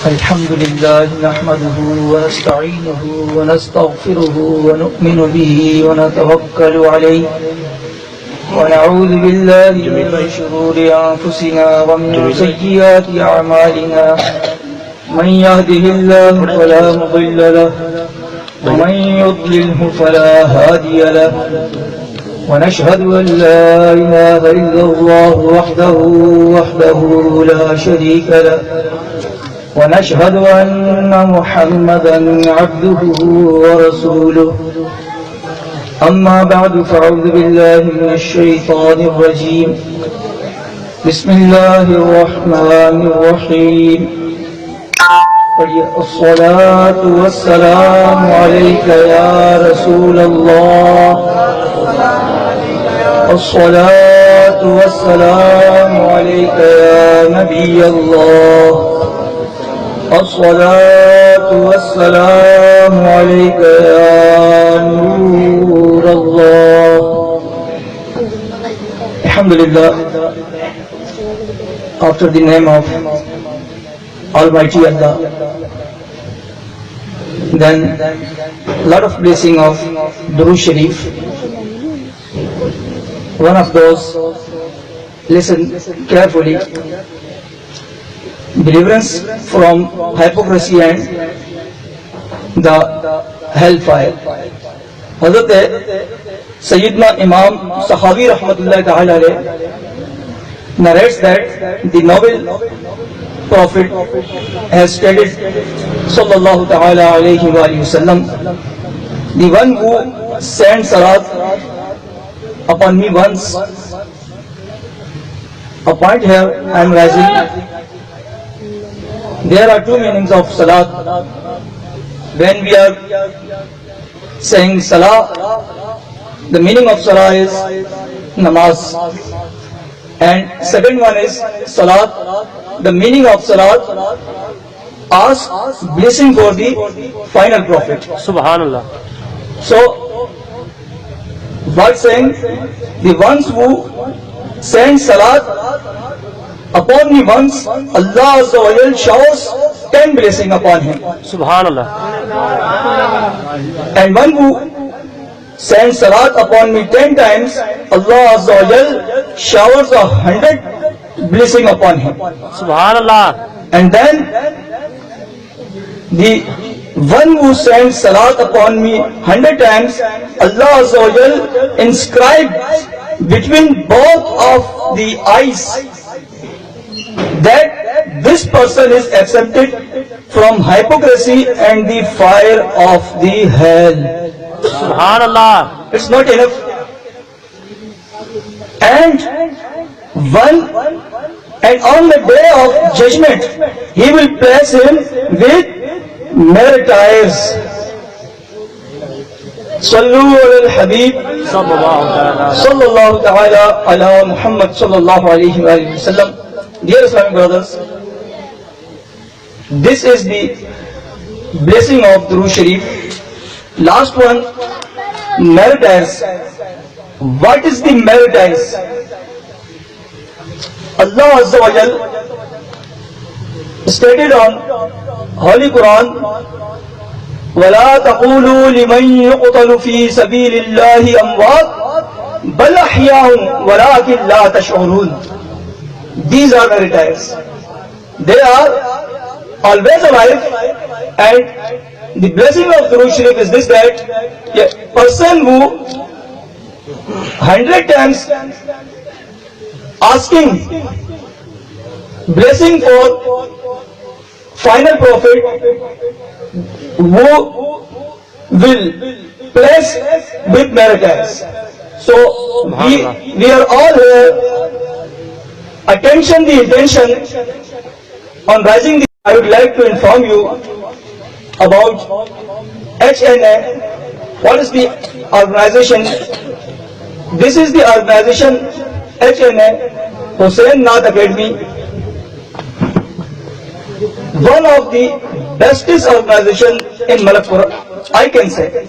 الحمد لله نحمده ونستعينه ونستغفره ونؤمن به ونتوكل عليه ونعوذ بالله من شرور أنفسنا ومن سيئات أعمالنا من يهده الله فلا مضل له ومن يضلله فلا هادي له ونشهد أن لا إله إلا الله وحده لا شريك له ونشهد أن محمدا عبده ورسوله أما بعد فأعوذ بالله من الشيطان الرجيم بسم الله الرحمن الرحيم الصلاة والسلام عليك يا رسول الله الصلاة والسلام عليك يا نبي الله الصلاة والسلام عليك يا نور الله. Alhamdulillah, after the name of Almighty Allah, then lot of blessing of Durood Sharif. One of those, listen carefully, deliverance from hypocrisy and the hellfire. Hazrat Sayyidina Imam Sahabi Rahmatullahi Ta'ala alayh narrates that the noble Prophet has stated, Sallallahu Ta'ala alayhi wa sallam, the one who sends salat upon me once, a point here I am raising. There are two meanings of salat. When we are saying salah, the meaning of salah is namaz, and second one is salat. The meaning of salat, ask blessing for the final prophet. Subhanallah. So, by saying the ones who send salat upon me once, Allah Azza wa Jal showers 10 blessing upon him. Subhanallah. And one who sends salat upon me 10 times, Allah Azza wa Jal showers 100 blessing upon him. Subhanallah. And then the one who sends salat upon me 100 times, Allah Azza wa Jal inscribed between both of the eyes that this person is accepted from hypocrisy and the fire of the hell. Subhanallah. It's not enough. And on the day of judgment, he will place him with martyrs. Sallu ala habib sallallahu ta'ala ala Muhammad sallallahu alayhi wa sallam. Dear Islamic brothers, this is the blessing of Durood Sharif. Last one, martyrs. What is the martyrs? Allah Azza wa Jal stated on Holy Quran, وَلَا تَقُولُوا لِمَنْ يُقْتَلُ فِي سَبِيلِ اللَّهِ أَمْوَاتٌ بَلْ أَحْيَاءٌ وَلَكِنْ لَا تَشْعُرُونَ. These are martyrs. They are always alive, and the blessing of Durood Sharif is this, that a person who 100 times asking blessing for final prophet, who will place with martyrs. So we are all here. Attention, the intention on rising the. I would like to inform you about HNA. What is the organization? This is the organization HNA, Hussain Naat Academy. One of the bestest organization in Malakpur, I can say.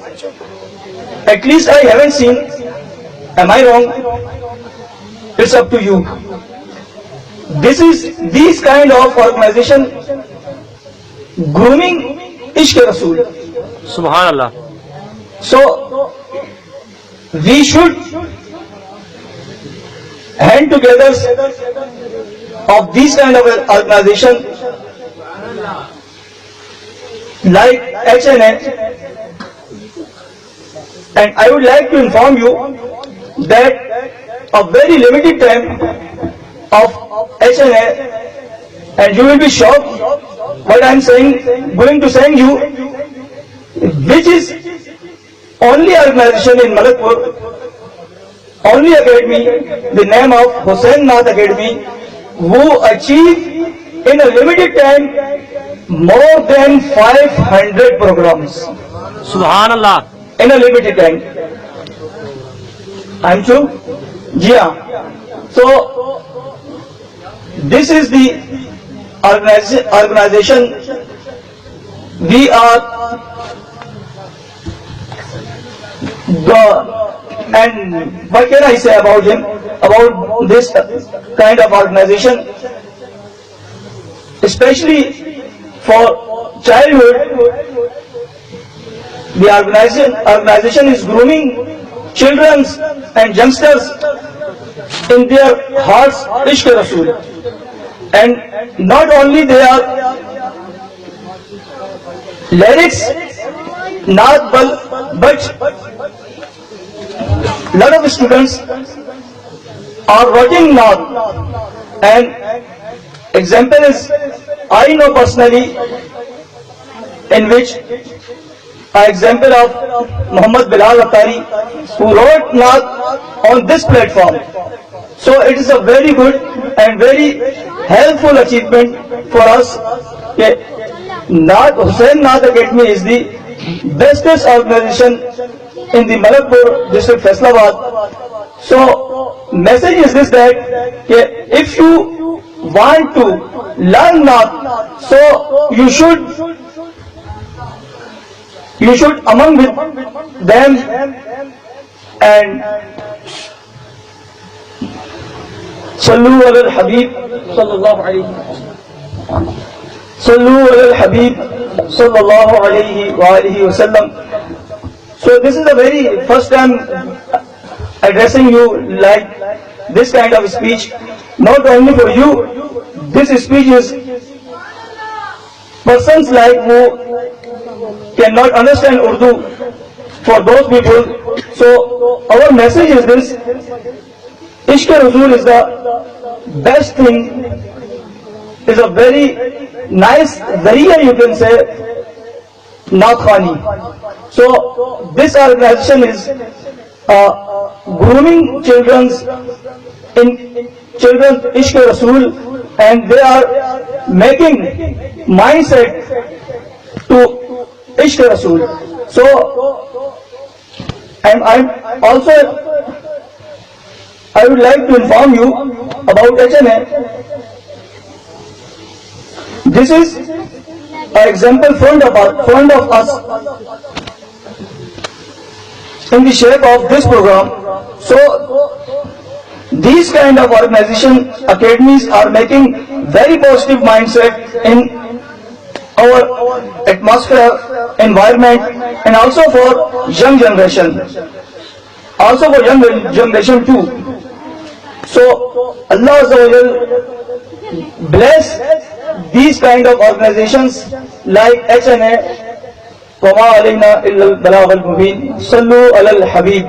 At least I haven't seen. Am I wrong? It's up to you. These kind of organization grooming Ishq Rasool. Subhanallah. So we should hand together of these kind of organization like HNA, and I would like to inform you that a very limited time of HNA, and you will be shocked what I am saying, going to send you, which is only organization in Malakpur, only academy, the name of Hussain Academy, who achieve in a limited time more than 500 programs Subhanallah. in a limited time. I'm true? Yeah. So this is the organization we are and what can I say about him, about this kind of organization, especially for childhood. The organization is grooming children and youngsters in their hearts Ishq Rasool, and not only they are lyrics naat but lot of students are writing naat, and example is I know personally, in which an example of Muhammad Bilal Attari, who wrote naat on this platform. So it is a very good and very helpful achievement for us. Hussain Academy is the bestest organization in the Malakpur district, Faisalabad. So message is this, that if you want to learn naat, so you should among with them and sallu ala habib sallallahu alayhi sallu ala habib sallallahu alayhi wa alihi wasallam. So this is the very first time addressing you like this kind of speech. Not only for you, this speech is persons like who cannot understand Urdu, for those people. So our message is this: Ishq Rasool is the best thing, is a very nice zariya, you can say, naat khani. So this organization is grooming children's Ishq Rasool, and they are making mindset to Ishq Rasool. So I'm also, I would like to inform you about HNA. This is an example front of us in the shape of this program. So these kind of organization academies are making very positive mindset in our atmosphere, environment, and also for young generation. Also for young generation too. So Allah Azza wa Jal bless these kind of organizations like HNA. وَمَا عَلَيْنَا إِلَّا الْبَلَاغُ الْمُبِينُ. Sallu ala al-habib.